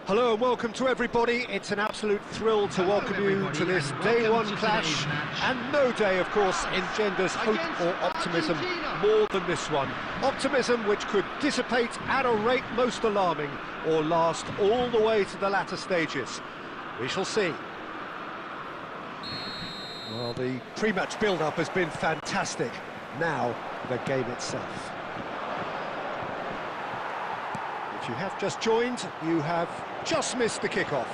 Hello and welcome to everybody. It's an absolute thrill to welcome you to this day one clash, and no day, of course, engenders hope or optimism more than this one. Optimism which could dissipate at a rate most alarming, or last all the way to the latter stages. We shall see. Well, the pre-match build-up has been fantastic. Now, the game itself. If you have just joined, you have just missed the kickoff.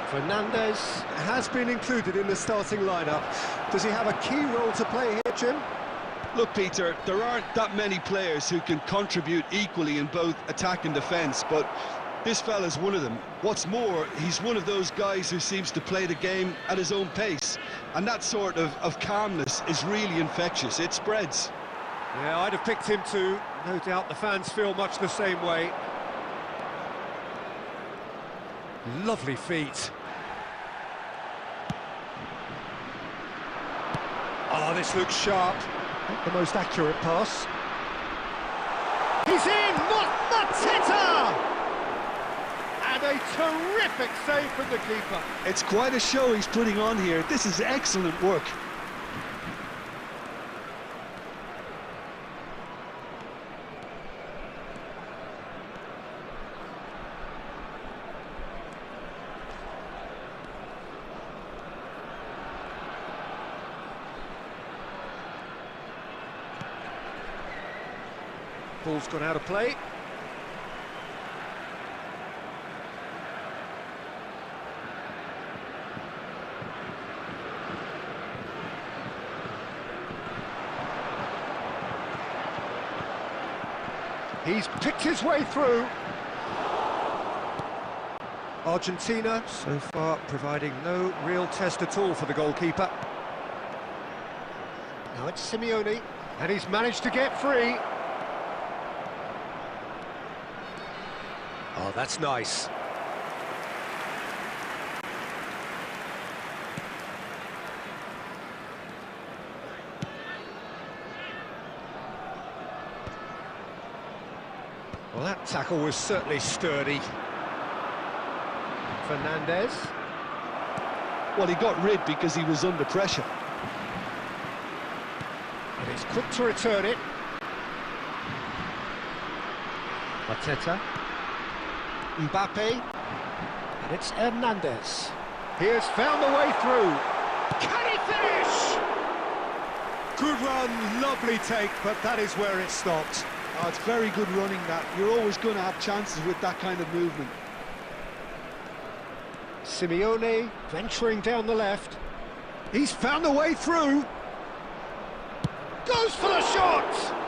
Fernandes has been included in the starting lineup. Does he have a key role to play here, Jim? Look, Peter, there aren't that many players who can contribute equally in both attack and defence, but this fella's one of them. What's more, he's one of those guys who seems to play the game at his own pace, and that sort of calmness is really infectious. It spreads. Yeah, I'd have picked him too. No doubt the fans feel much the same way. Lovely feet. Oh, this looks sharp. Not the most accurate pass. He's in! Mateta! And a terrific save from the keeper. It's quite a show he's putting on here. This is excellent work. Ball's gone out of play. He's picked his way through. Argentina, so far, providing no real test at all for the goalkeeper. Now it's Simeone, and he's managed to get free. Oh, that's nice. Well, that tackle was certainly sturdy. Fernandes. Well, he got rid because he was under pressure. And he's quick to return it. Mateta. Mbappe, and it's Hernandez. He has found the way through. Can he finish? Good run, lovely take, but that is where it stopped. Oh, it's very good running that. You're always going to have chances with that kind of movement. Simeone venturing down the left. He's found the way through. Goes for the shot!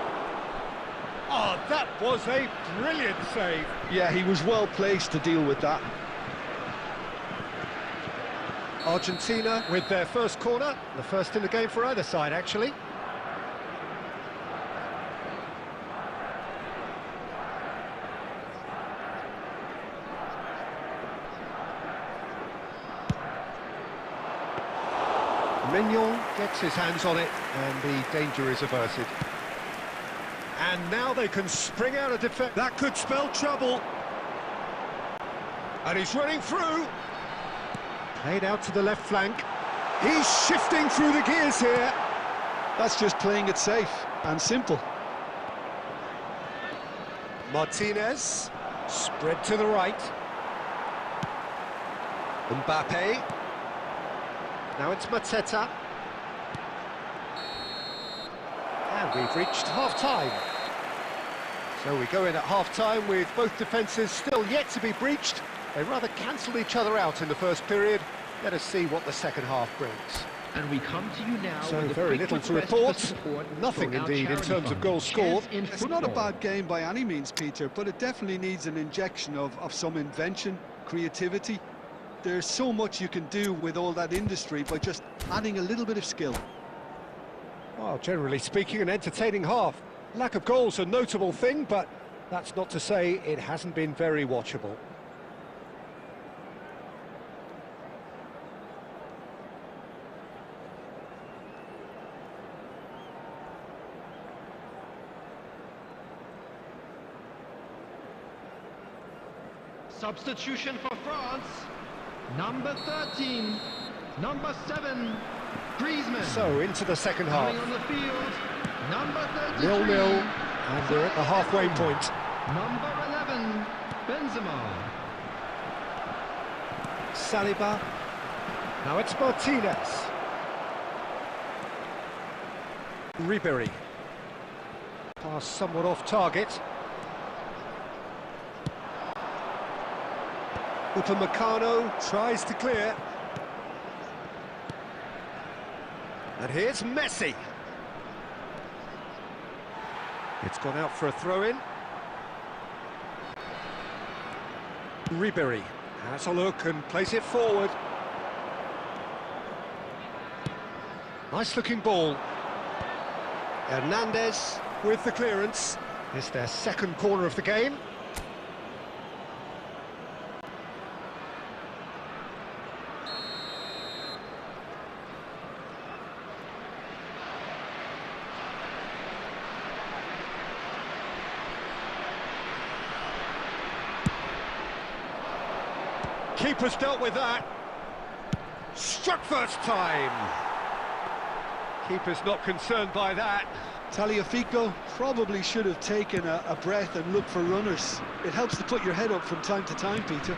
Oh, that was a brilliant save. Yeah, he was well placed to deal with that. Argentina with their first corner, the first in the game for either side, actually. Mignon gets his hands on it, and the danger is averted. And now they can spring out of defence. That could spell trouble. And he's running through. Played out to the left flank. He's shifting through the gears here. That's just playing it safe and simple. Martinez, spread to the right. Mbappe. Now it's Mateta. And we've reached half-time. So we go in at half-time with both defences still yet to be breached. They rather cancelled each other out in the first period. Let us see what the second half brings. And we come to you now. So with very little to report. Nothing indeed in terms of goals scored. It's not a bad game by any means, Peter, but it definitely needs an injection of some invention, creativity. There's so much you can do with all that industry by just adding a little bit of skill. Well, generally speaking, an entertaining half. Lack of goals a notable thing, but that's not to say it hasn't been very watchable. Substitution for France. Number 13. Number 7. Griezmann. So, into the second half. Coming on the field. Number 33. 0-0, and we're at the halfway point. Number 11. Benzema. Saliba. Now it's Martinez. Ribéry. Pass somewhat off target. Upamecano tries to clear. And here's Messi. It's gone out for a throw-in. Ribéry has a look and plays it forward. Nice looking ball. Hernandez with the clearance. It's their second corner of the game. Keeper's dealt with that. Struck first time. Keeper's not concerned by that. Tagliafico probably should have taken a breath and looked for runners. It helps to put your head up from time to time, Peter.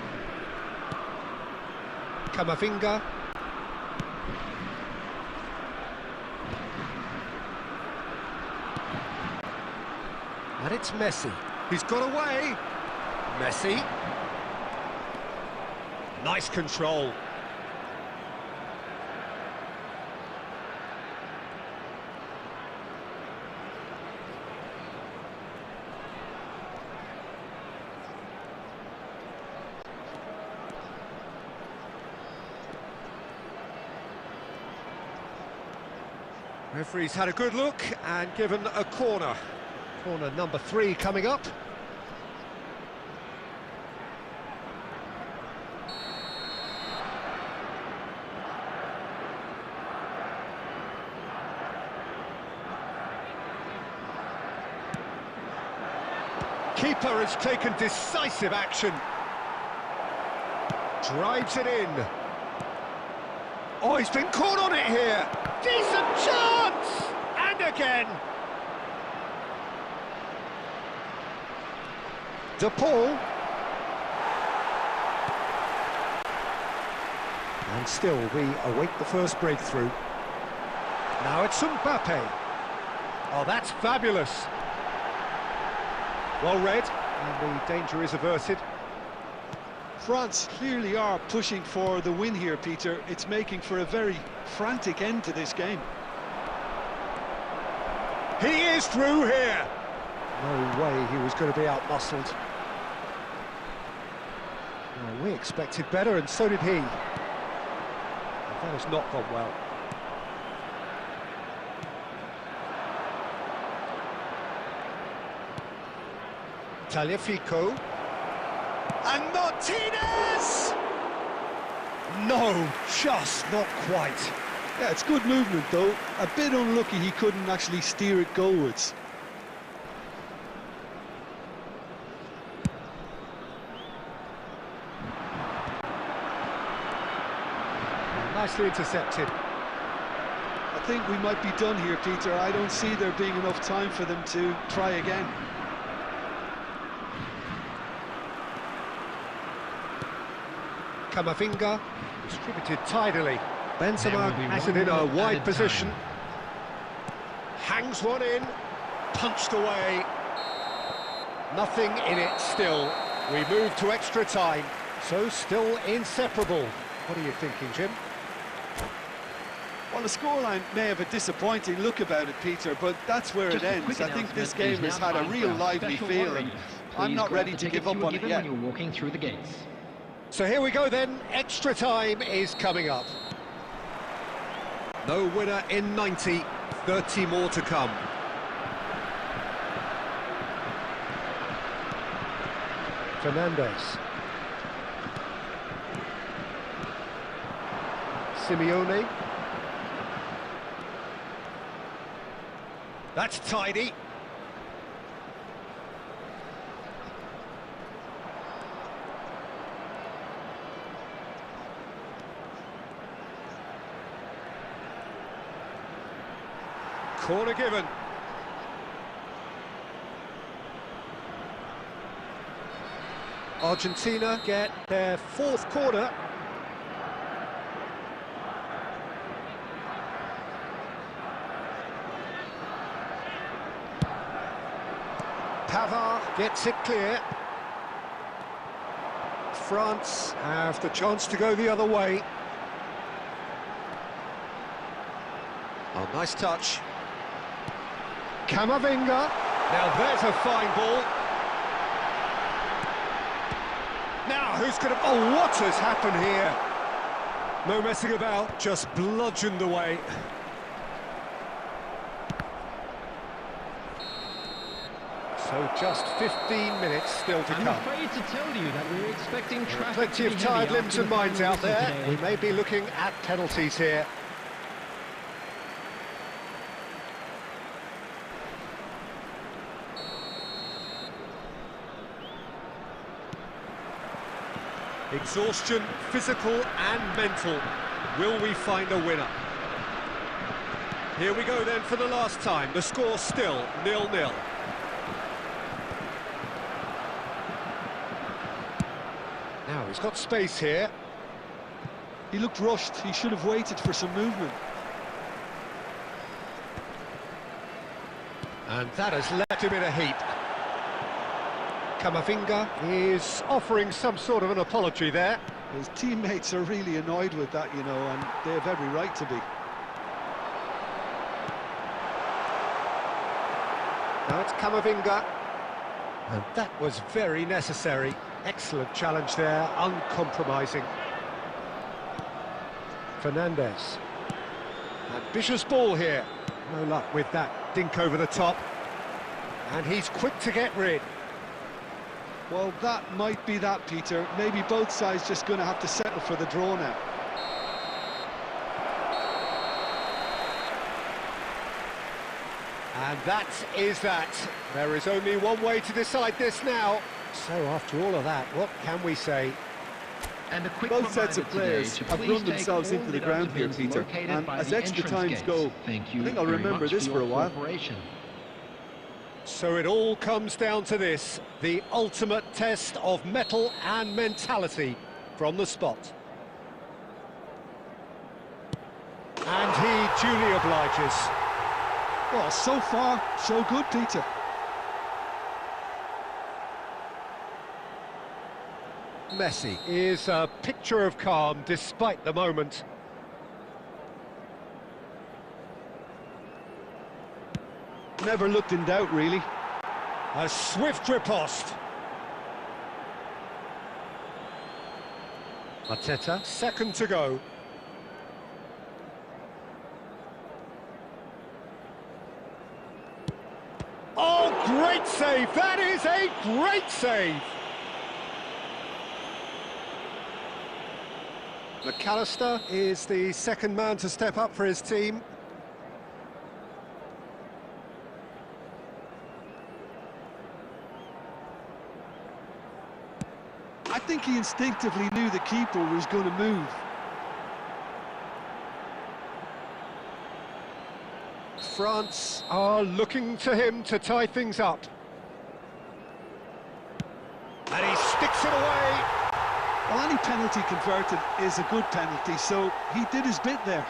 Camavinga. And it's Messi. He's got away. Messi. Nice control. Referee's had a good look and given a corner. Corner number 3 coming up. Keeper has taken decisive action. Drives it in. Oh, he's been caught on it here. Decent chance! And again. De Paul. And still we await the first breakthrough. Now it's Mbappe. Oh, that's fabulous. Well read, and the danger is averted. France clearly are pushing for the win here, Peter. It's making for a very frantic end to this game. He is through here. No way he was going to be out-muscled. Well, we expected better, and so did he. That has not gone well. Tagliafico. And Martinez! No, just not quite. Yeah, it's good movement though. A bit unlucky he couldn't actually steer it goalwards. Nicely intercepted. I think we might be done here, Peter. I don't see there being enough time for them to try again. Camavinga, distributed tidily. Benzema There will be has one it in a more wide added position. time. Hangs one in, punched away. Nothing in it still. We move to extra time, so still inseparable. What are you thinking, Jim? Well, the scoreline may have a disappointing look about it, Peter, but that's where Just it a ends. quick I think this announcement, game it is has now had a time real for our lively special feel, warning. and I'm Please not grab ready the to give tickets up you were on it given yet. when you're walking through the gates. So here we go then, extra time is coming up. No winner in 90, 30 more to come. Fernandes. Simeone. That's tidy. Corner given. Argentina get their fourth corner. Pavard gets it clear. France have the chance to go the other way. Oh, nice touch. Camavinga. Now there's a fine ball. Now who's going to... Oh, what has happened here? No messing about, just bludgeoned away. So just 15 minutes still to I'm come. afraid to tell you that we're expecting traffic Plenty to of be tired heavy limbs after and the minds final out there. whistle today. We may be looking at penalties here. Exhaustion, physical and mental. Will we find a winner? Here we go then for the last time. The score still 0-0. Now he's got space here. He looked rushed. He should have waited for some movement. And that has left him in a heap. Camavinga is offering some sort of an apology there. His teammates are really annoyed with that, you know, and they have every right to be. Now it's Camavinga. And that was very necessary. Excellent challenge there, uncompromising. Fernandes. Ambitious ball here. No luck with that dink over the top. And he's quick to get rid. Well, that might be that, Peter. Maybe both sides just going to have to settle for the draw now. And that is that. There is only one way to decide this now. So after all of that, what can we say? And a quick Both sets of reminder players today to have please run take themselves all into the the ground here, bins Peter. located And by as the extra entrance times gates. go, Thank you I think I'll very remember much this for for a your while. cooperation. So it all comes down to this, the ultimate test of mettle and mentality from the spot. And he duly obliges. Well, so far, so good, Peter. Messi is a picture of calm despite the moment. Never looked in doubt, really. A swift riposte. Arteta, second to go. Oh, great save! That is a great save! McAllister is the second man to step up for his team. I think he instinctively knew the keeper was going to move. France are looking to him to tie things up. And he sticks it away. Well, any penalty converted is a good penalty, so he did his bit there.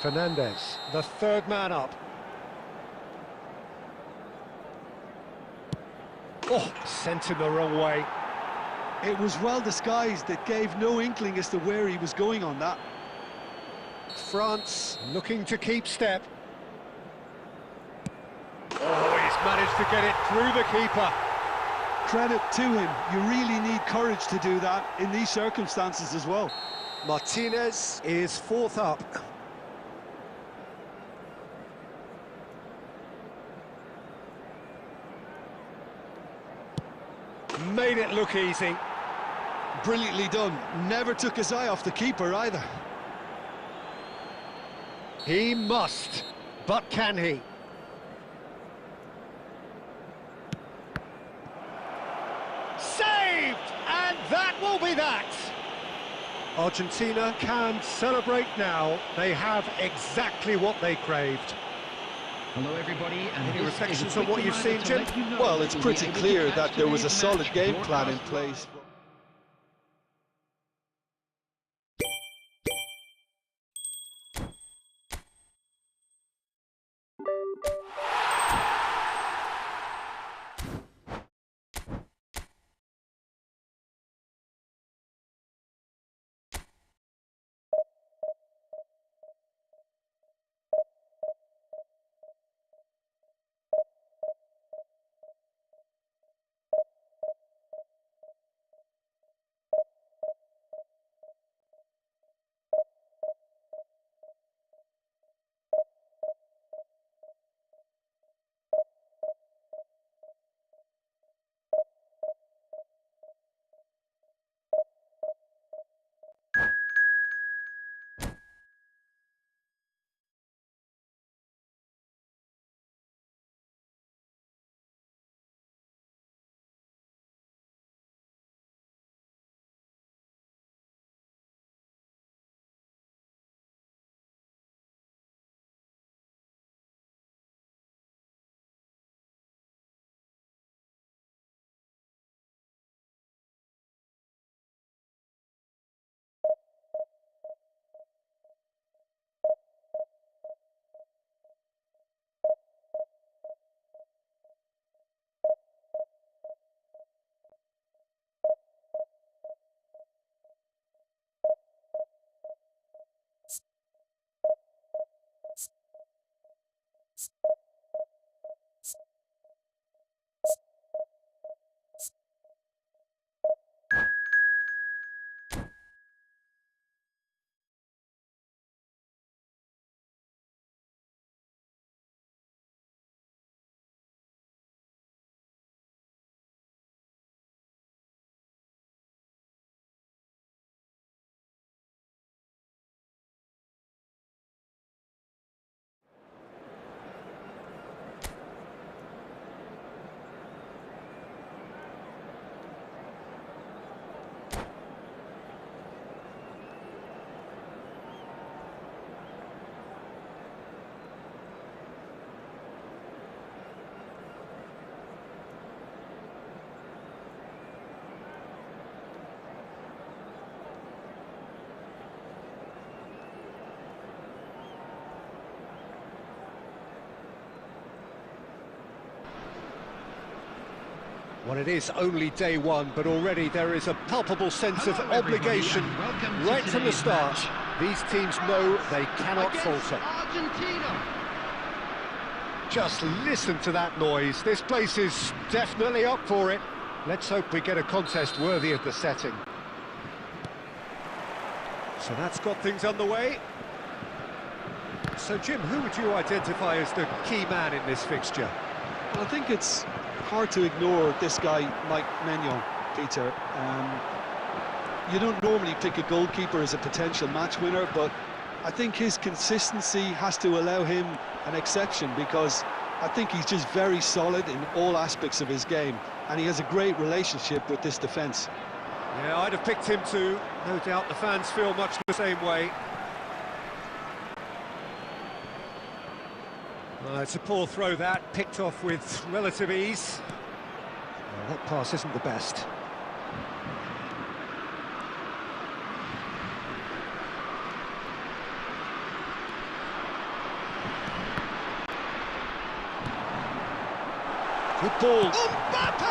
Fernandez, the third man up. Oh, sent him the wrong way. It was well disguised. It gave no inkling as to where he was going on that. France looking to keep step. Oh, he's managed to get it through the keeper. Credit to him. You really need courage to do that in these circumstances as well. Martinez is fourth up. Made it look easy. Brilliantly done. Never took his eye off the keeper either. He must, but can he? Saved! And that will be that! Argentina can celebrate now. They have exactly what they craved. Hello, everybody. And Any this is a reflections quick on what you've reminder seen, to Jim? let you know Well, that it's you'll pretty be able to clear catch that there was a today's solid match game plan in broadcast place. Well, it is only day one, but already there is a palpable sense of Hello, everybody, obligation and welcome to right from the today's start. match. These teams know they cannot Against falter. Argentina. Just listen to that noise. This place is definitely up for it. Let's hope we get a contest worthy of the setting. So that's got things underway. So, Jim, who would you identify as the key man in this fixture? Well, I think it's hard to ignore this guy, Mike Maignan, Peter. you don't normally pick a goalkeeper as a potential match winner, but I think his consistency has to allow him an exception, because I think he's just very solid in all aspects of his game, and he has a great relationship with this defence. Yeah, I'd have picked him too. No doubt the fans feel much the same way. It's a poor throw that, picked off with relative ease. That pass isn't the best. Good ball. Mbappe!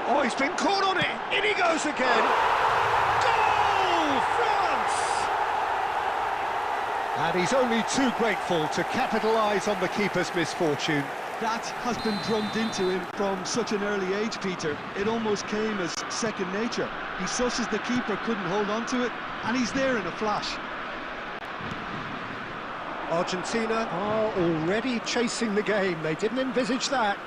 Oh, he's been caught on it. In he goes again. Goal, France! And he's only too grateful to capitalise on the keeper's misfortune. That has been drummed into him from such an early age, Peter. It almost came as second nature. He susses the keeper couldn't hold on to it, and he's there in a flash. Argentina are already chasing the game. They didn't envisage that.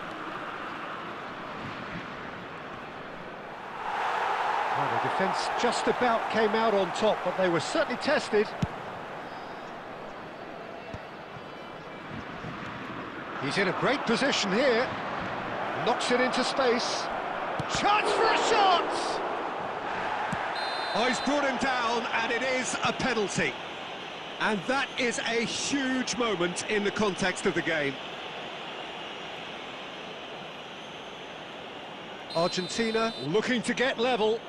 Well, the defence just about came out on top, but they were certainly tested. He's in a great position here. Knocks it into space. Chance for a shot! Oh, he's brought him down, and it is a penalty. And that is a huge moment in the context of the game. Argentina looking to get level.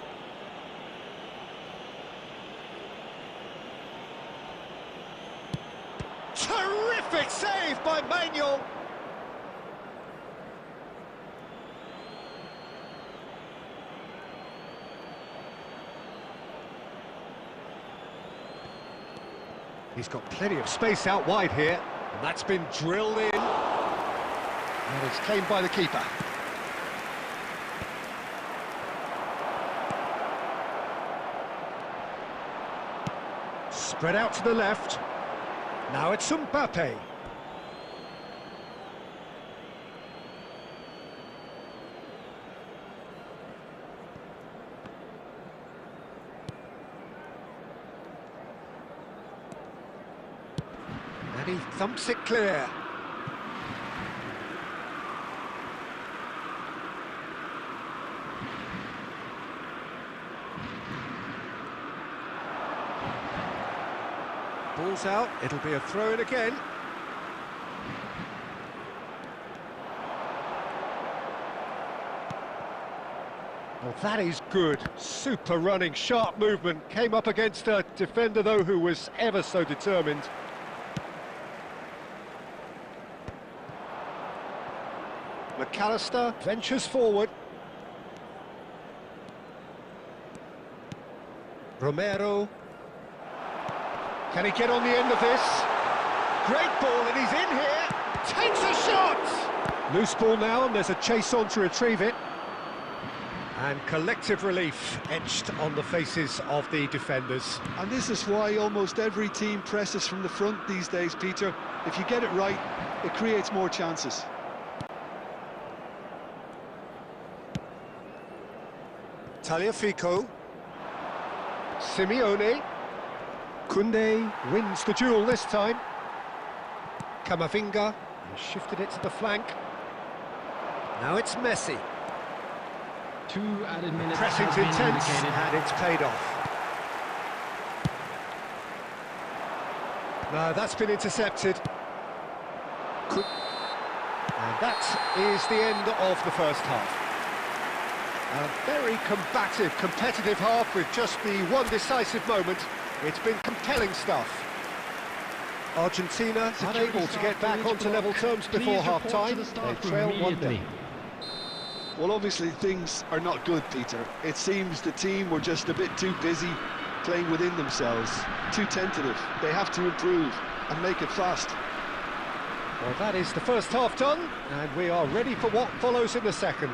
Terrific save by Manuel. He's got plenty of space out wide here, and that's been drilled in. And it's claimed by the keeper. Spread out to the left. Now it's Mbappe. And he thumps it clear. Ball's out, it'll be a throw-in again. Well, that is good. Super running, sharp movement. Came up against a defender, though, who was ever so determined. McAllister ventures forward. Romero. Can he get on the end of this? Great ball, and he's in here. Takes a shot! Loose ball now, and there's a chase on to retrieve it. And collective relief etched on the faces of the defenders. And this is why almost every team presses from the front these days, Peter. If you get it right, it creates more chances. Tagliafico. Simeone. Koundé wins the duel this time. Camavinga shifted it to the flank. Now it's Messi. 2 added minutes. Pressing's intense, and it's paid off. No, that's been intercepted. And that is the end of the first half. A very combative, competitive half with just the one decisive moment. It's been compelling stuff. Argentina unable to get back onto level terms before half-time. They trail 1-0. Well, obviously things are not good, Peter. It seems the team were just a bit too busy playing within themselves, too tentative. They have to improve and make it fast. Well, that is the first half done, and we are ready for what follows in the second.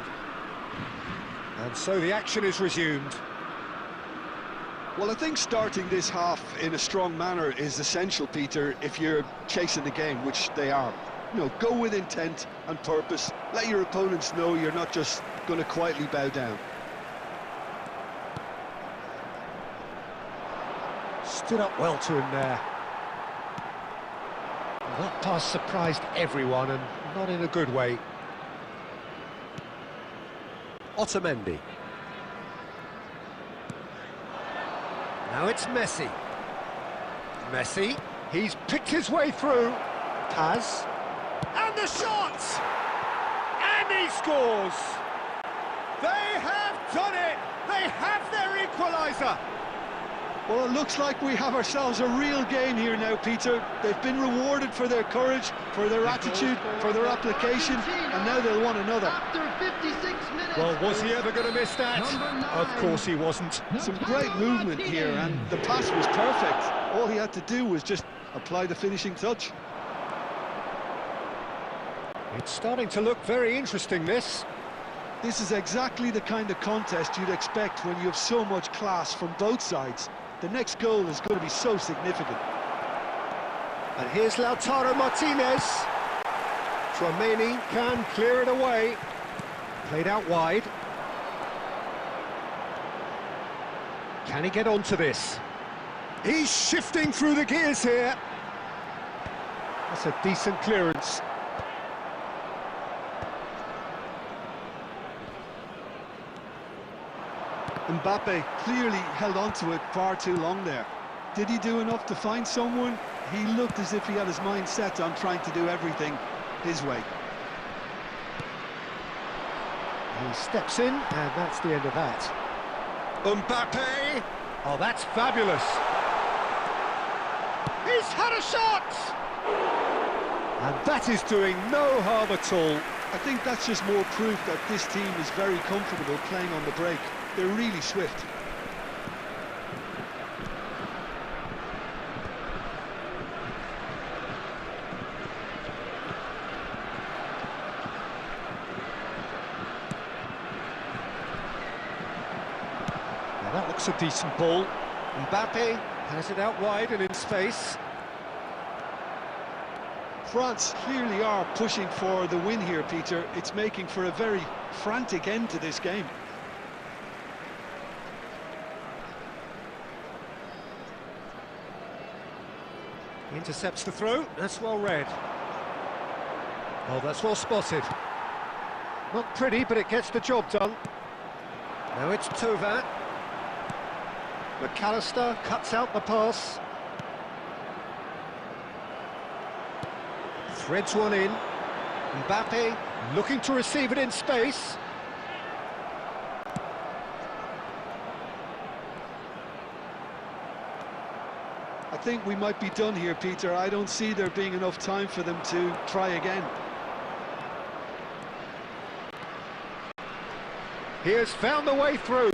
And so the action is resumed. Well, I think starting this half in a strong manner is essential, Peter, if you're chasing the game, which they are. You know, go with intent and purpose. Let your opponents know you're not just going to quietly bow down. Stood up well to him there. Well, that pass surprised everyone, and not in a good way. Otamendi. Now it's Messi. Messi, he's picked his way through. Paz. And the shot! And he scores! They have done it! They have their equaliser! Well, it looks like we have ourselves a real game here now, Peter. They've been rewarded for their courage, for their attitude, for their application, and now they'll want another. After 56 minutes. Well, was he ever going to miss that? Of course he wasn't. Some great movement here, and the pass was perfect. All he had to do was just apply the finishing touch. It's starting to look very interesting, this. This is exactly the kind of contest you'd expect when you have so much class from both sides. The next goal is going to be so significant. And here's Lautaro Martinez. Tchouaméni can clear it away. Played out wide. Can he get onto this? He's shifting through the gears here. That's a decent clearance. Mbappe clearly held on to it far too long there. Did he do enough to find someone? He looked as if he had his mind set on trying to do everything his way. He steps in, and that's the end of that. Mbappe! Oh, that's fabulous! He's had a shot! And that is doing no harm at all. I think that's just more proof that this team is very comfortable playing on the break. They're really swift. Now that looks a decent ball. Mbappe has it out wide and in space. France clearly are pushing for the win here, Peter. It's making for a very frantic end to this game. Intercepts the throw, that's well read. Oh, that's well spotted. Not pretty, but it gets the job done. Now it's Thauvin. McAllister cuts out the pass. Threads one in. Mbappe looking to receive it in space. I think we might be done here, Peter. I don't see there being enough time for them to try again. He has found the way through.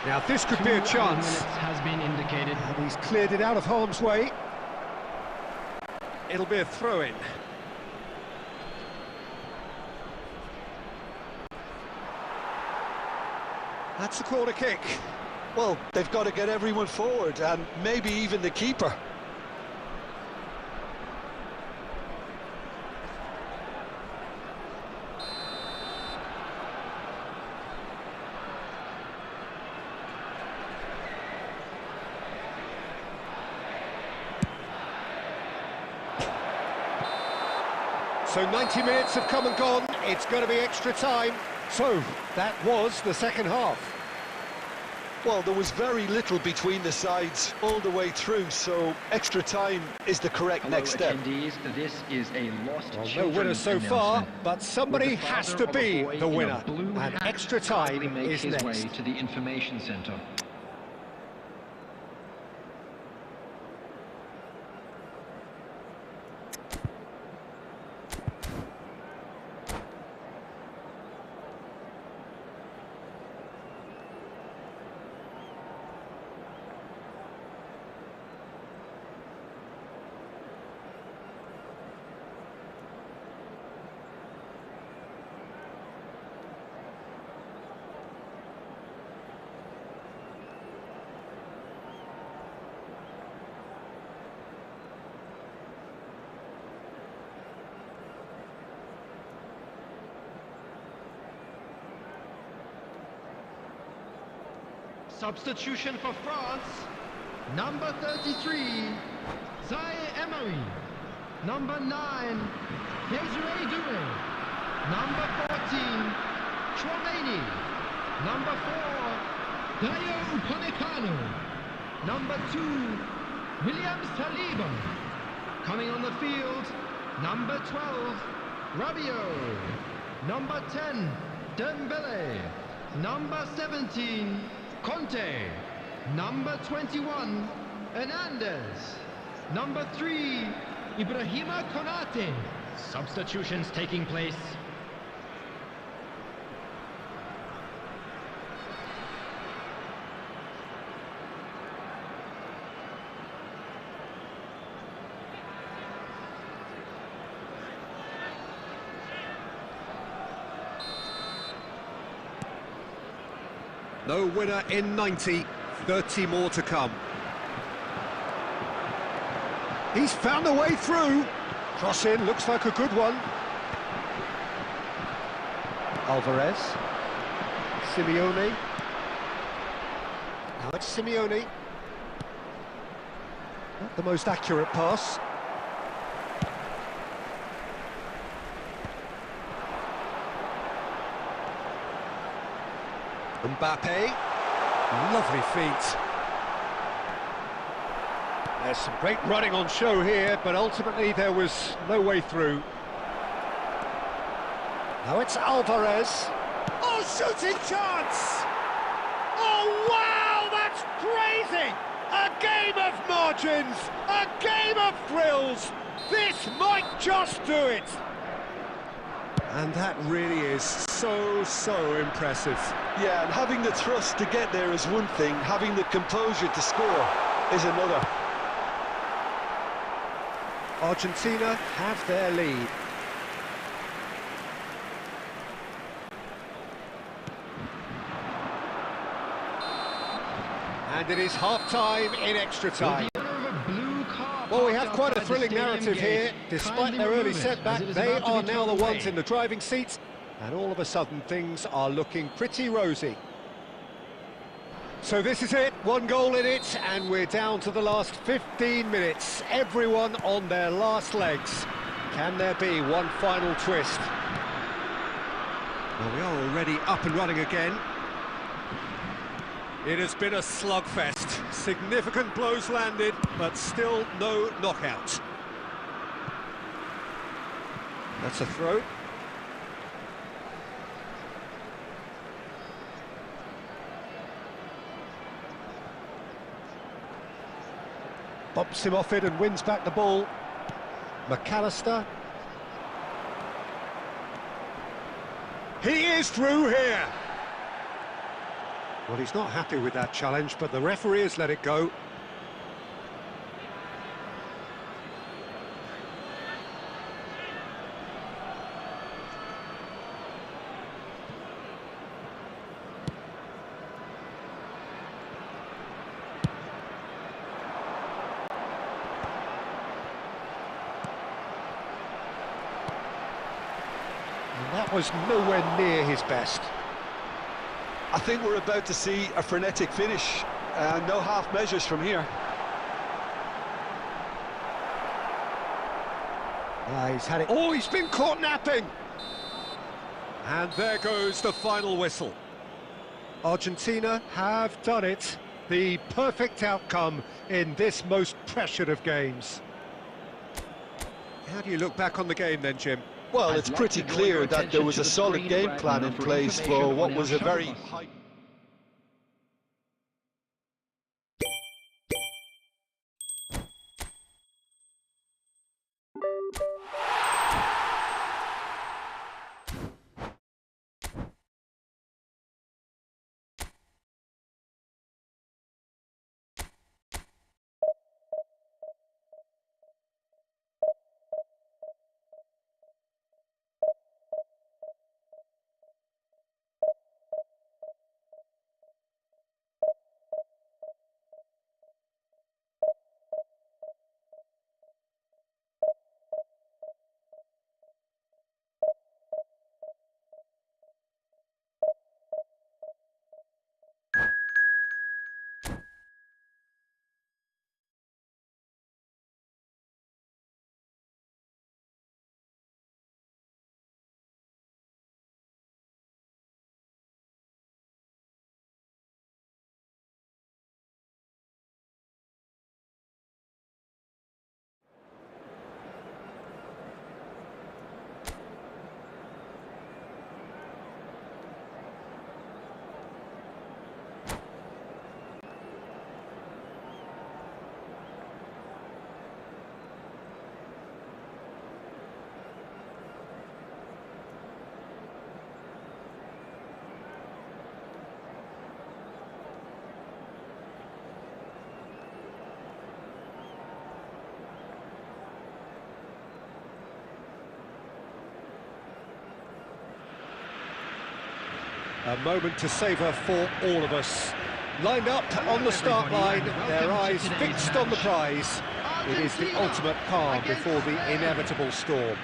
Now this could be a chance. Has been indicated. And he's cleared it out of harm's way. It'll be a throw-in. That's a corner kick. Well, they've got to get everyone forward, and maybe even the keeper. So 90 minutes have come and gone. It's going to be extra time. So that was the second half. Well, there was very little between the sides all the way through, so extra time is the correct next step. Attendees, this is a lost Well, no winner so far, but somebody has to be the winner. And extra time is his next. way to the information centre. Substitution for France. Number 33, Zaire Emery. Number 9, Desiree Doué. Number 14, Chouameni. Number 4, Dayo Upamecano. Number 2, William Saliba. Coming on the field, number 12, Rabiot. Number 10, Dembele. Number 17, Conte. Number 21, Hernandez. Number 3, Ibrahima Konate. Substitutions taking place. No winner in 90, 30 more to come. He's found a way through. Cross in, looks like a good one. Alvarez. Simeone. Now it's Simeone. Not the most accurate pass. Mbappe, lovely feet. There's some great running on show here, but ultimately there was no way through. Now it's Alvarez. Oh, shooting chance! Oh, wow, that's crazy! A game of margins, a game of thrills. This might just do it. And that really is so impressive. Yeah, and having the thrust to get there is one thing, having the composure to score is another. Argentina have their lead. And it is half-time in extra time. Well, we have quite a thrilling narrative here. Despite their early setback, they are now the ones in the driving seat, and all of a sudden things are looking pretty rosy. So this is it, one goal in it, and we're down to the last 15 minutes. Everyone on their last legs. Can there be one final twist? Well, we are already up and running again. It has been a slugfest. Significant blows landed, but still no knockout. That's a throw. Bumps him off it and wins back the ball. McAllister. He is through here. Well, he's not happy with that challenge, but the referee has let it go. And that was nowhere near his best. I think we're about to see a frenetic finish, no half measures from here. He's had it. Oh, he's been caught napping! And there goes the final whistle. Argentina have done it. The perfect outcome in this most pressured of games. How do you look back on the game then, Jim? Well, it's pretty clear that there was a solid game plan in place for what was a very high... A moment to savour for all of us. Lined up on the start line, their eyes fixed on the prize. It is the ultimate calm before the inevitable storm.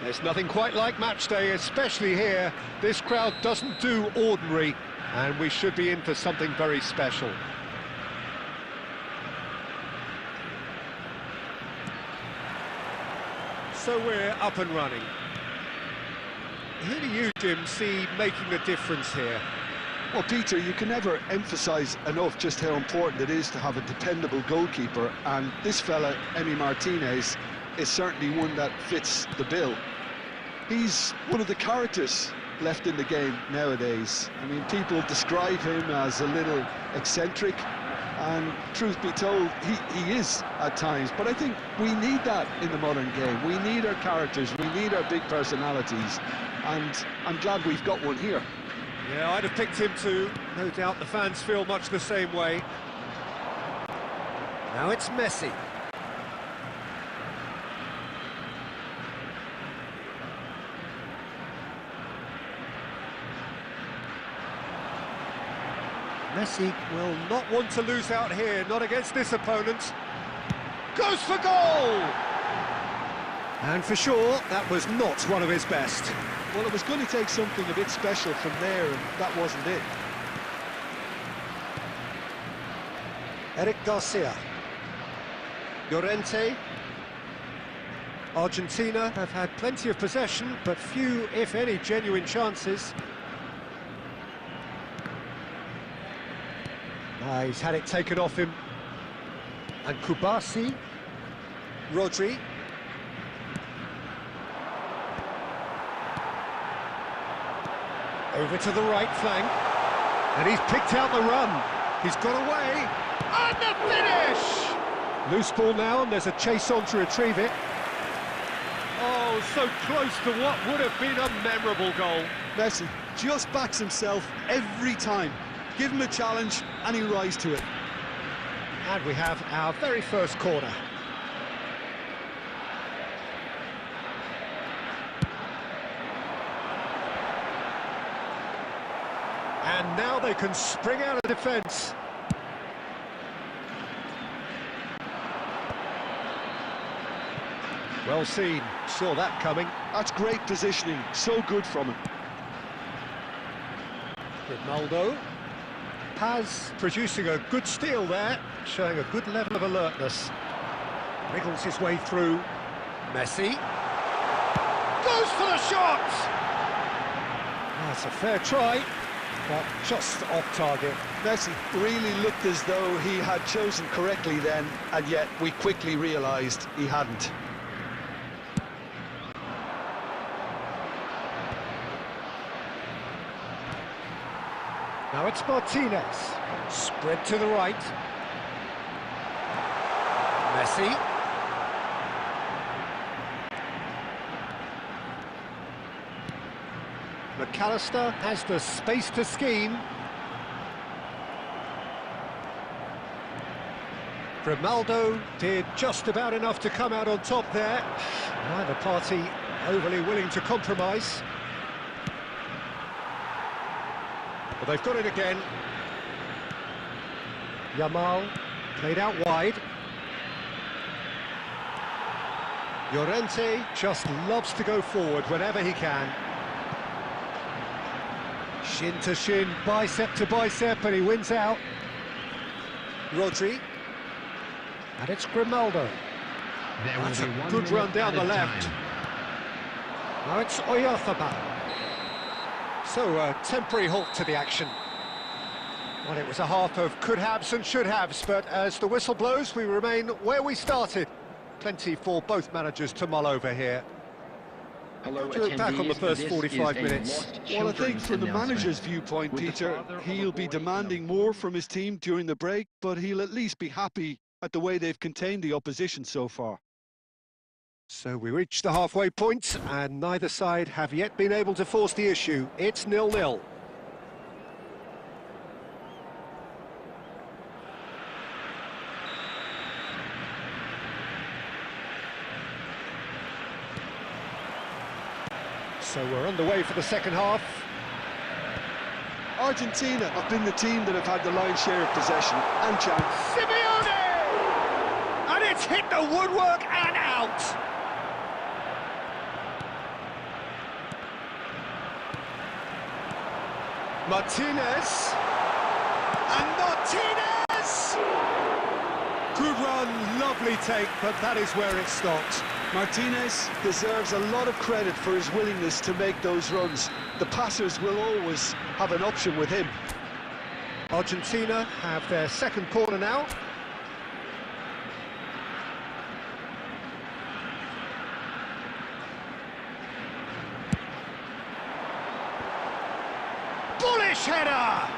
There's nothing quite like match day, especially here. This crowd doesn't do ordinary, and we should be in for something very special. So we're up and running. Who do you, Jim, see making the difference here? Well, Peter, you can never emphasise enough just how important it is to have a dependable goalkeeper, and this fella, Emi Martinez, is certainly one that fits the bill. He's one of the characters left in the game nowadays. I mean, people describe him as a little eccentric, and truth be told, he is at times, but I think we need that in the modern game. We need our characters, we need our big personalities, and I'm glad we've got one here. Yeah, I'd have picked him too. No doubt the fans feel much the same way. Now it's Messi. Messi will not want to lose out here, not against this opponent. Goes for goal! And for sure, that was not one of his best. Well, it was going to take something a bit special from there, and that wasn't it. Eric Garcia. Llorente. Argentina have had plenty of possession, but few, if any, genuine chances. He's had it taken off him. And Kubasi. Rodri. Over to the right flank. And he's picked out the run. He's got away. And the finish! Loose ball now, and there's a chase on to retrieve it. Oh, so close to what would have been a memorable goal. Messi just backs himself every time. Give him a challenge, and he rises to it. And we have our very first corner. And now they can spring out of defence. Well seen, saw that coming. That's great positioning, so good from him. Ronaldo. Paz producing a good steal there, showing a good level of alertness. Wriggles his way through. Messi. Goes for the shot! That's a fair try, but just off target. Messi really looked as though he had chosen correctly then, and yet we quickly realised he hadn't. Now it's Martinez. Spread to the right. Messi. McAllister has the space to scheme. Ronaldo did just about enough to come out on top there. Neither party overly willing to compromise. Well, they've got it again. Yamal played out wide. Llorente just loves to go forward whenever he can. Shin to shin, bicep to bicep, and he wins out. Rodri. And it's Grimaldo. That's a good run down the left. Now it's Oyarzabal. So a temporary halt to the action. Well, it was a half of could-haves and should-haves, but as the whistle blows, we remain where we started. Plenty for both managers to mull over here. Hello, Back on the first 45 minutes. Well, I think from the manager's viewpoint, Peter, he'll be demanding more from his team during the break, but he'll at least be happy at the way they've contained the opposition so far. So we reach the halfway point, and neither side have yet been able to force the issue. It's 0-0. So we're underway for the second half. Argentina have been the team that have had the lion's share of possession and chance. Simeone! And it's hit the woodwork and out! Martinez! And Martinez! Good run, lovely take, but that is where it stopped. Martinez deserves a lot of credit for his willingness to make those runs. The passers will always have an option with him. Argentina have their second corner now. Bullish header!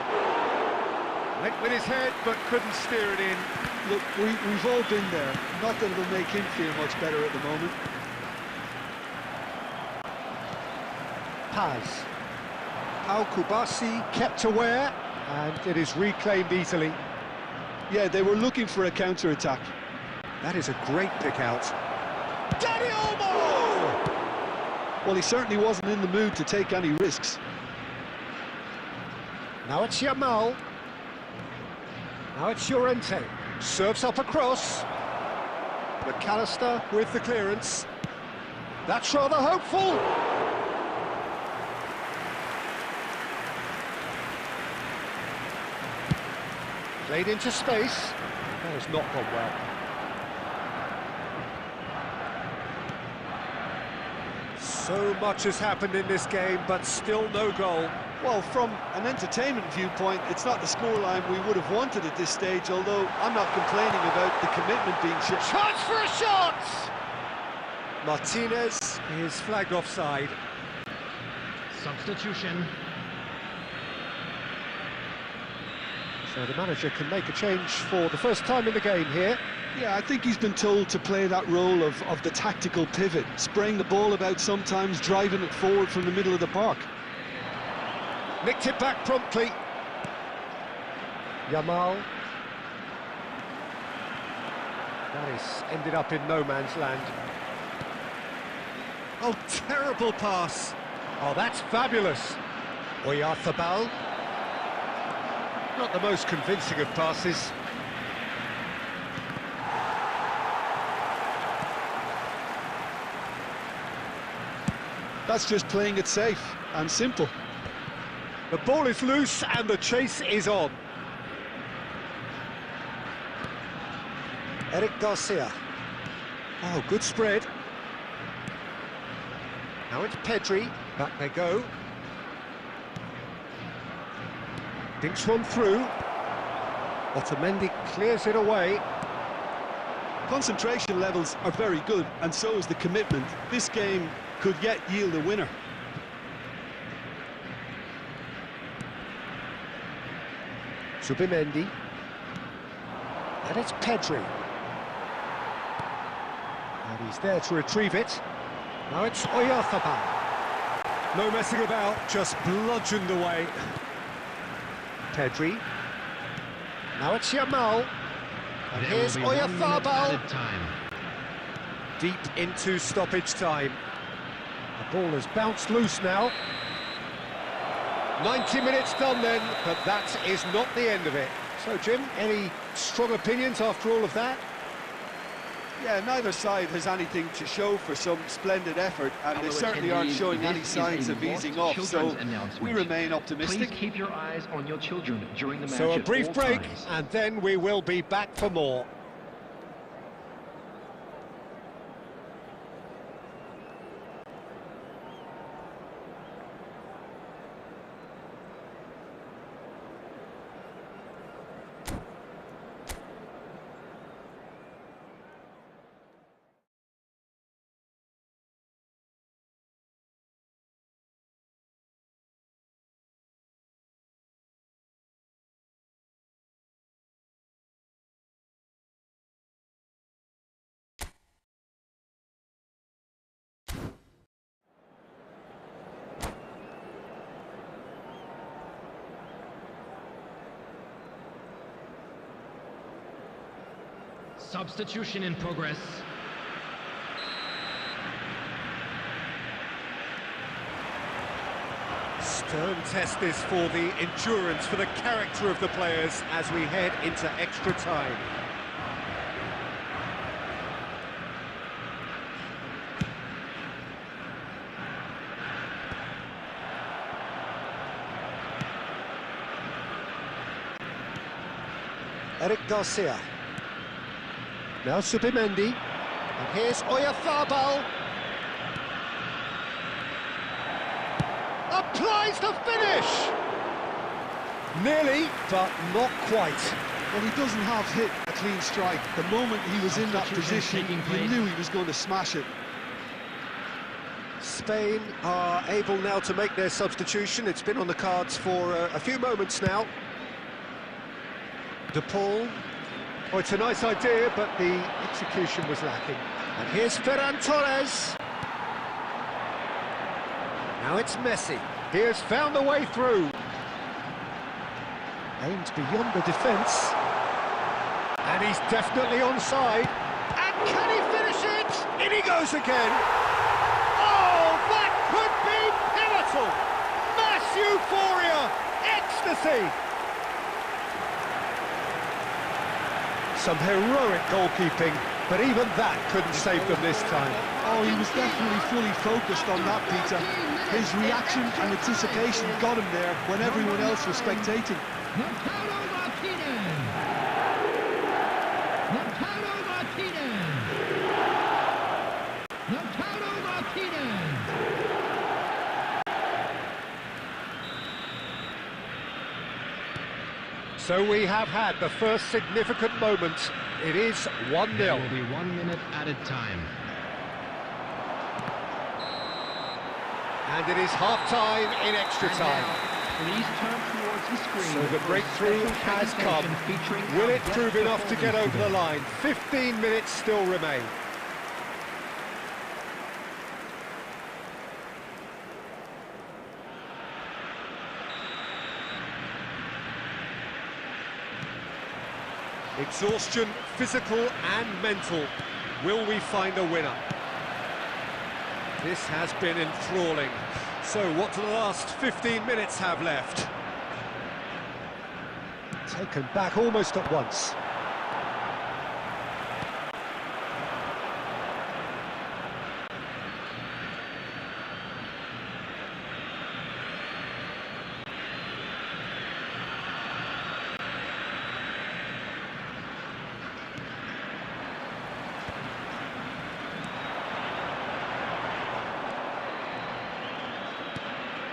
Went with his head, but couldn't steer it in. Look, we've all been there. Not that it'll make him feel much better at the moment. Paz. Al Kubasi kept aware, and it is reclaimed easily. Yeah, they were looking for a counter-attack. That is a great pick out. Dani Olmo! Well, he certainly wasn't in the mood to take any risks. Now it's Yamal. Now it's Llorente. Serves up across. McAllister with the clearance. That's rather hopeful. Played into space. That has not gone well. So much has happened in this game, but still no goal. Well, from an entertainment viewpoint, it's not the scoreline we would have wanted at this stage, although I'm not complaining about the commitment being shown. Chance for a shot! Martinez is flagged offside. Substitution. So the manager can make a change for the first time in the game here. Yeah, I think he's been told to play that role of the tactical pivot, spraying the ball about sometimes, driving it forward from the middle of the park. Nicked it back promptly. Yamal. That is ended up in no man's land. Oh, terrible pass. Oh, that's fabulous. Oyarzabal. Not the most convincing of passes. That's just playing it safe and simple. The ball is loose and the chase is on. Eric Garcia. Oh, good spread. Now it's Pedri. Back they go. Dinks one through. Otamendi clears it away. Concentration levels are very good, and so is the commitment. This game could yet yield a winner. Zubimendi. And it's Pedri. And he's there to retrieve it. Now it's Oyarzabal. No messing about, just bludgeoned away. Pedri. Now it's Yamal. And here's Oyarzabal. Deep into stoppage time. The ball has bounced loose now. 90 minutes done then, but that is not the end of it. So, Jim, any strong opinions after all of that? Yeah, neither side has anything to show for some splendid effort, and they certainly aren't showing any signs of easing off, so we remain optimistic. Please keep your eyes on your children during the match. So a brief at all break, times. and then we will be back for more. Substitution in progress. Stern test this for the endurance, for the character of the players as we head into extra time. Eric Garcia. Now Subimendi. And here's Oyarzabal. Applies the finish! Nearly, but not quite. Well, he doesn't have hit a clean strike. The moment he was in that position, he knew he was going to smash it. Spain are able now to make their substitution. It's been on the cards for a few moments now. De Paul. Oh, it's a nice idea, but the execution was lacking. And here's Ferran Torres. Now it's Messi. He has found a way through. Aimed beyond the defence. And he's definitely onside. And can he finish it? In he goes again. Oh, that could be pivotal. Mass euphoria. Ecstasy. Some heroic goalkeeping, but even that couldn't save them this time. Oh, he was definitely fully focused on that, Peter. His reaction and anticipation got him there when everyone else was spectating. Lautaro Martinez. Lautaro Martinez. Lautaro Martinez. So we have had the first significant moment. It is 1-0. There will be 1 minute added time. And it is half-time in extra time. Please turn towards the screen. So the breakthrough has come. Will it prove enough to get over the line? 15 minutes still remain. Exhaustion, physical and mental. Will we find a winner? This has been enthralling. So what do the last 15 minutes have left? Taken back almost at once.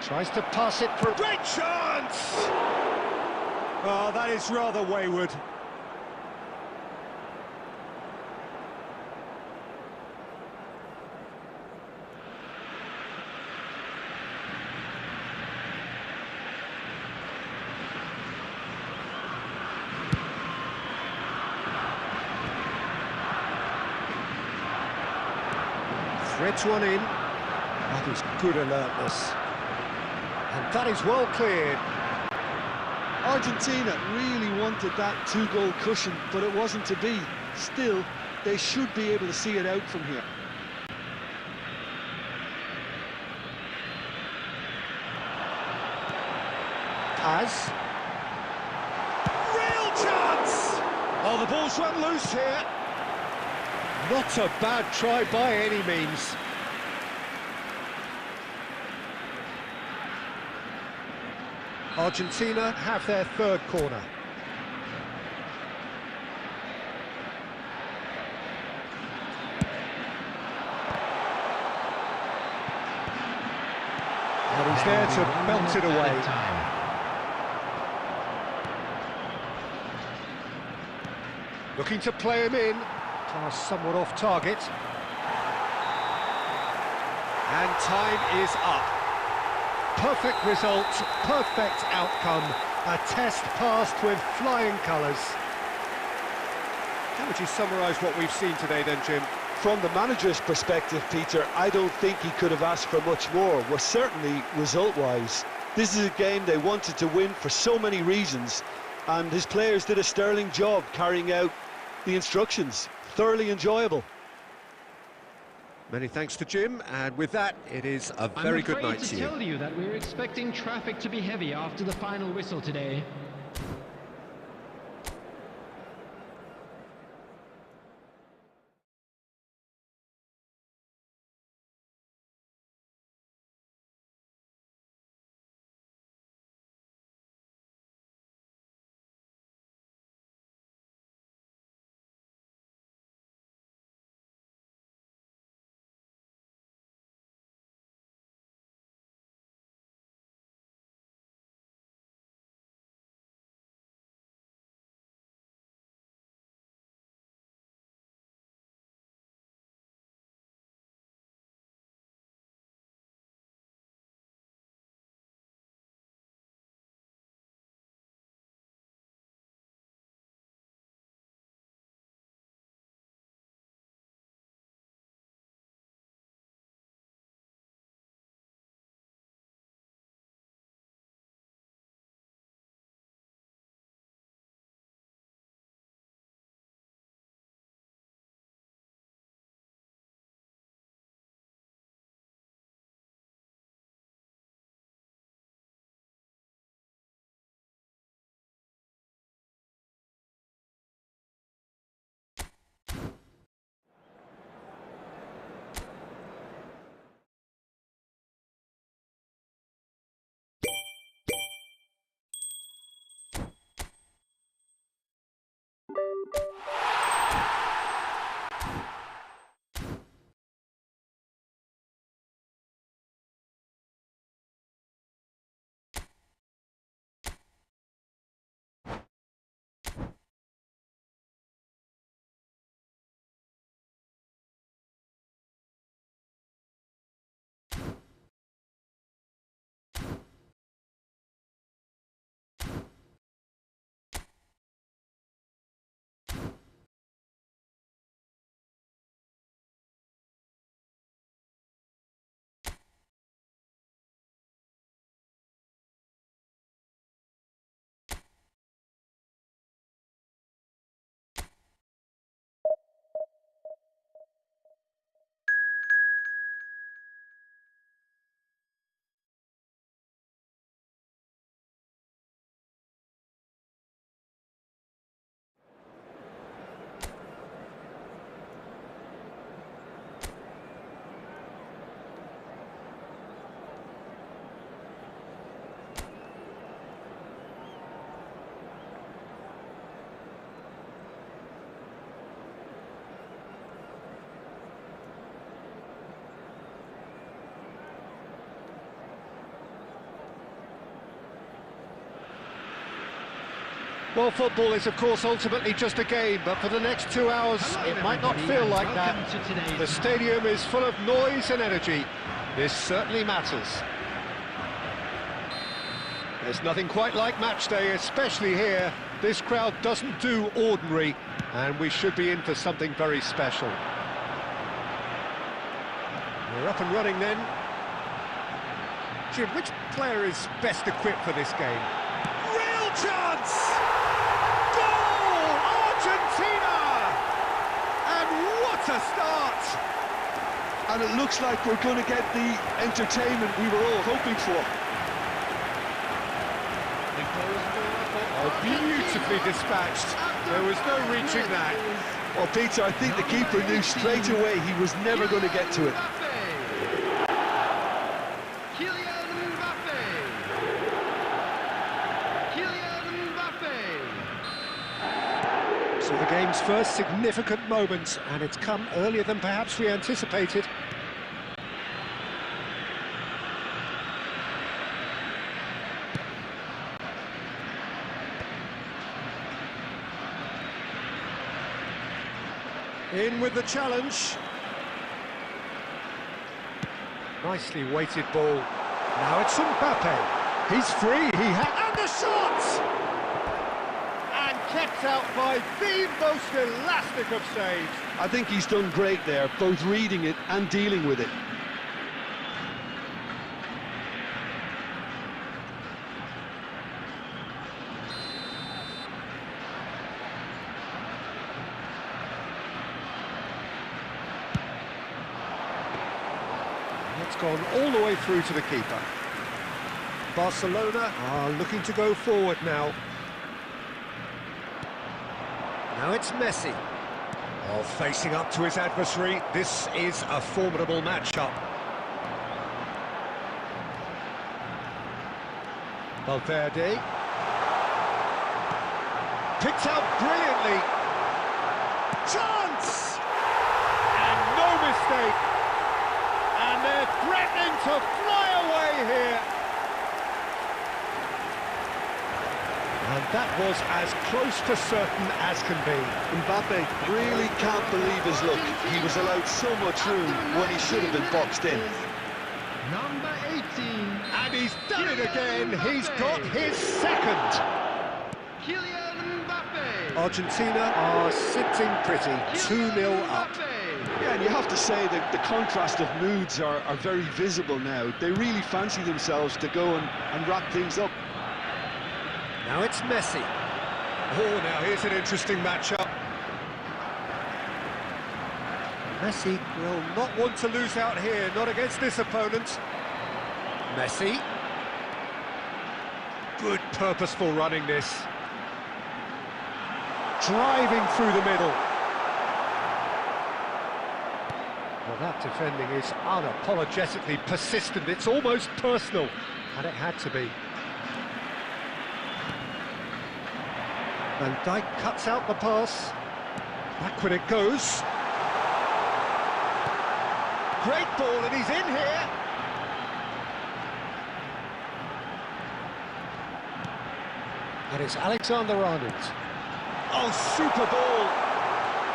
Tries to pass it for a great chance! Oh, that is rather wayward. Threads one in. That is good alertness. And that is well cleared. Argentina really wanted that two-goal cushion, but it wasn't to be. Still, they should be able to see it out from here. Paz. Real chance! Oh, the ball's run loose here. Not a bad try by any means. Argentina have their third corner. And he's there to belt it away. Looking to play him in. Pass somewhat off target. And time is up. Perfect result, perfect outcome, a test passed with flying colours. How would you summarise what we've seen today then, Jim? From the manager's perspective, Peter, I don't think he could have asked for much more. Well, certainly result-wise. This is a game they wanted to win for so many reasons, and his players did a sterling job carrying out the instructions. Thoroughly enjoyable. Many thanks to Jim, and with that, it is a very good night to you. I'm afraid to tell you that we're expecting traffic to be heavy after the final whistle today. Well, football is, of course, ultimately just a game, but for the next 2 hours, it might not feel like that. The stadium is full of noise and energy. This certainly matters. There's nothing quite like match day, especially here. This crowd doesn't do ordinary, and we should be in for something very special. We're up and running then. Jim, which player is best equipped for this game? Real chance! Argentina! And what a start! And it looks like we're going to get the entertainment we were all hoping for. Oh, beautifully dispatched. There was no reaching that. Well, Peter, I think the keeper knew straight away he was never going to get to it. So the game's first significant moment, and it's come earlier than perhaps we anticipated. In with the challenge. Nicely weighted ball. Now it's Mbappe. He's free, and the shot! And kept out by the most elastic of saves. I think he's done great there, both reading it and dealing with it. It's gone all the way through to the keeper. Barcelona are looking to go forward now. Now it's Messi. Oh, facing up to his adversary. This is a formidable matchup. Valverde. Picked out brilliantly. Chance! And no mistake. And they're threatening to fly away here. And that was as close to certain as can be. Mbappe really can't believe his luck. He was allowed so much room when he should have been boxed in. Number 18. And he's done it again. He's got his second. Kylian Mbappe. Argentina are sitting pretty, 2-0 up. Yeah, and you have to say that the contrast of moods are very visible now. They really fancy themselves to go and wrap things up. Now it's Messi. Oh, now here's an interesting matchup. Messi will not want to lose out here, not against this opponent. Messi. Good purposeful running this. Driving through the middle. Well, that defending is unapologetically persistent. It's almost personal, and it had to be. Van Dijk cuts out the pass. Backward it goes. Great ball, and he's in here. And it's Alexander-Arnold. Oh, super ball.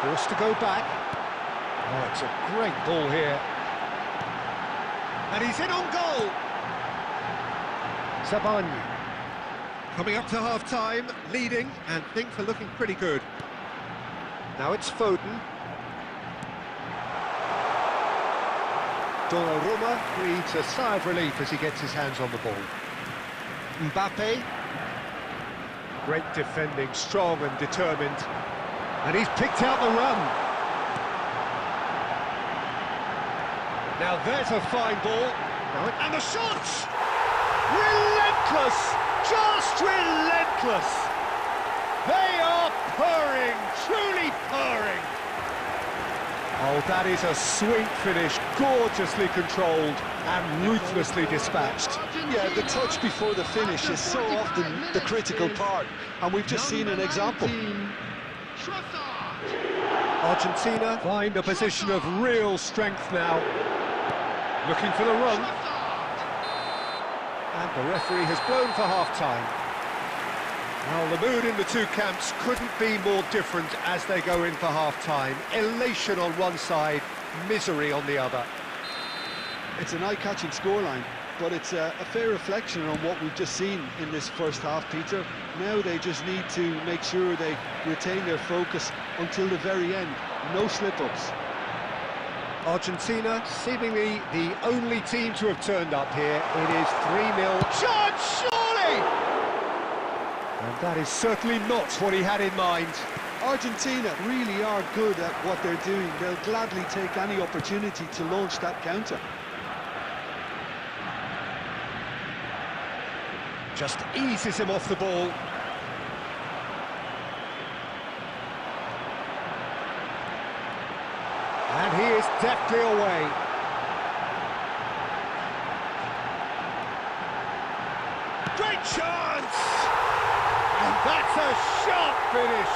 Forced to go back. Oh, it's a great ball here. And he's in on goal. Zabani. Coming up to half-time, leading, and things are looking pretty good. Now it's Foden. Donnarumma breathes a sigh of relief as he gets his hands on the ball. Mbappe. Great defending, strong and determined. And he's picked out the run. Now there's a fine ball. And the shot! Relentless! Just relentless! They are purring, truly purring. Oh, that is a sweet finish, gorgeously controlled and ruthlessly dispatched. Yeah, the touch before the finish is so often the critical part, and we've just seen an example. Argentina find a position of real strength now. Looking for the run. And the referee has blown for half-time. Well, the mood in the two camps couldn't be more different as they go in for half-time. Elation on one side, misery on the other. It's an eye-catching scoreline, but it's a fair reflection on what we've just seen in this first half, Peter. Now they just need to make sure they retain their focus until the very end. No slip-ups. Argentina, seemingly the only team to have turned up here. It is 3-0. Chance, surely! And that is certainly not what he had in mind. Argentina really are good at what they're doing. They'll gladly take any opportunity to launch that counter. Just eases him off the ball. And he is deftly away. Great chance! And that's a sharp finish.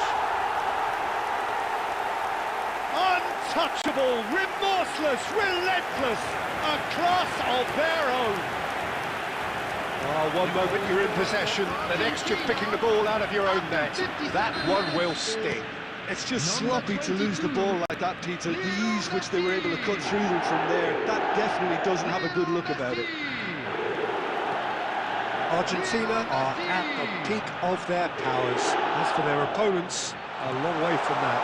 Untouchable, remorseless, relentless, a class of their own. Oh, one moment you're in possession, the next you're picking the ball out of your own net. That one will sting. It's just sloppy to lose the ball like that, Peter. The ease which they were able to cut through them from there, that definitely doesn't have a good look about it. Argentina are at the peak of their powers. As for their opponents, a long way from that.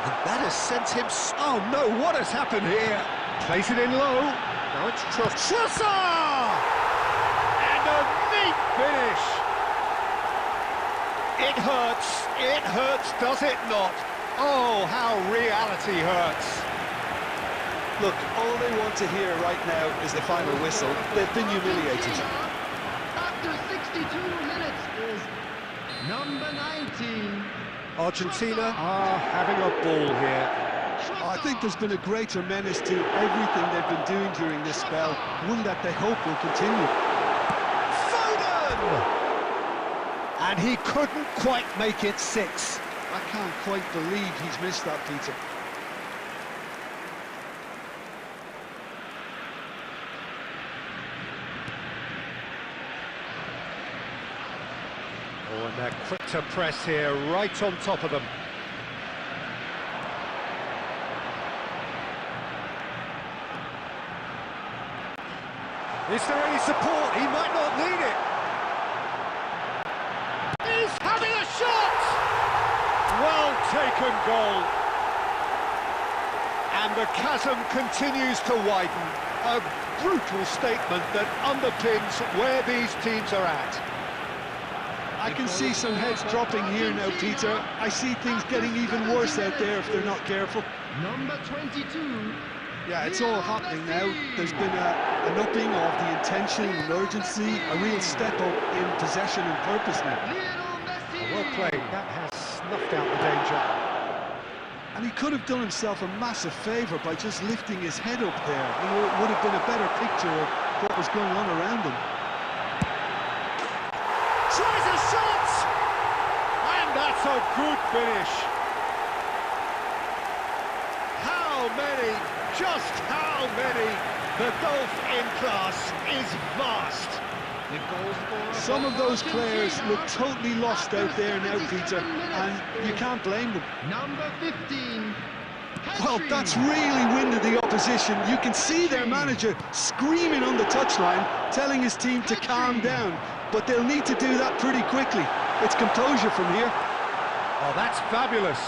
And that has sent him... Oh no, what has happened here? Plays it in low. Now it's Trossard! And a neat finish! It hurts, does it not? Oh, how reality hurts. Look, all they want to hear right now is the final whistle. They've been humiliated. After 62 minutes is number 19. Argentina are having a ball here. I think there's been a greater menace to everything they've been doing during this spell, one that they hope will continue. Foden! And he couldn't quite make it 6. I can't quite believe he's missed that, Peter. Oh, and they're quick to press here, right on top of them. Is there any support? He might not need it. He's having a shot! Well taken goal. And the chasm continues to widen. A brutal statement that underpins where these teams are at. I can see some heads dropping here now, Peter. I see things getting even worse out there if they're not careful. Number 22. Yeah, it's all happening now. There's been an upping of the intention and urgency, a real step up in possession and purpose now. Well played. That has snuffed out the danger. And he could have done himself a massive favour by just lifting his head up there. You know, it would have been a better picture of what was going on around him. Tries a shot! And that's a good finish. How many, just how many? The gulf in class is vast. The goal scorer. Some of those players look totally lost out there now, Peter, and you can't blame them. Number 15. Well, that's really winded the opposition. You can see their manager screaming on the touchline, telling his team to calm down, but they'll need to do that pretty quickly. It's composure from here. Oh, that's fabulous.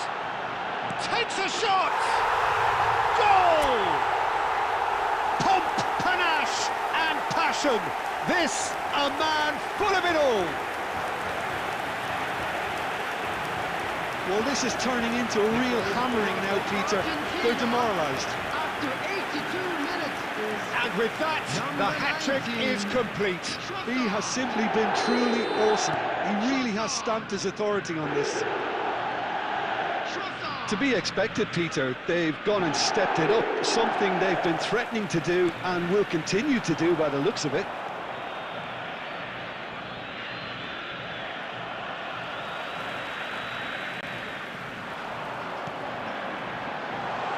Takes a shot! Goal! Pomp, panache and passion. This, a man full of it all. Well, this is turning into a real hammering now, Peter. They're demoralised. After 82 minutes is And with that, the hat-trick is complete. He has simply been truly awesome. He really has stamped his authority on this. To be expected, Peter. They've gone and stepped it up, something they've been threatening to do and will continue to do by the looks of it.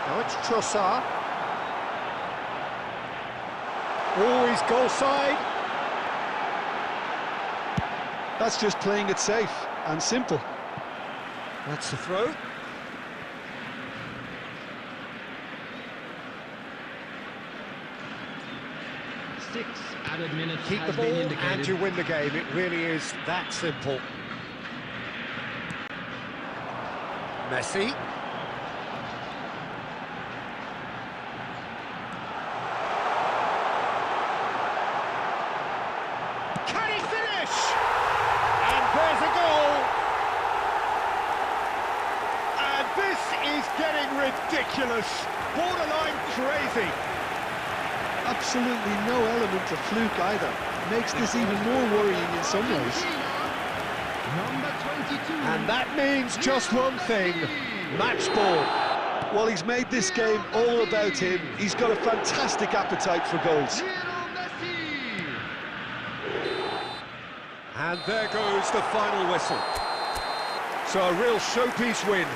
Now it's Trossard. Always goal side. That's just playing it safe and simple. That's the throw. Six added minutes. Keep the has ball been indicated. and you win the game. It really is that simple. Messi. Can he finish? And there's a goal. And this is getting ridiculous. Borderline crazy. Absolutely no element of fluke either. Makes this even more worrying in some ways. Number 22. And that means just one thing, match ball. Well, he's made this game all about him. He's got a fantastic appetite for goals. Lionel Messi. And there goes the final whistle. So a real showpiece win.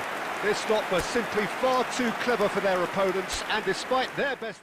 This lot were simply far too clever for their opponents, and despite their best...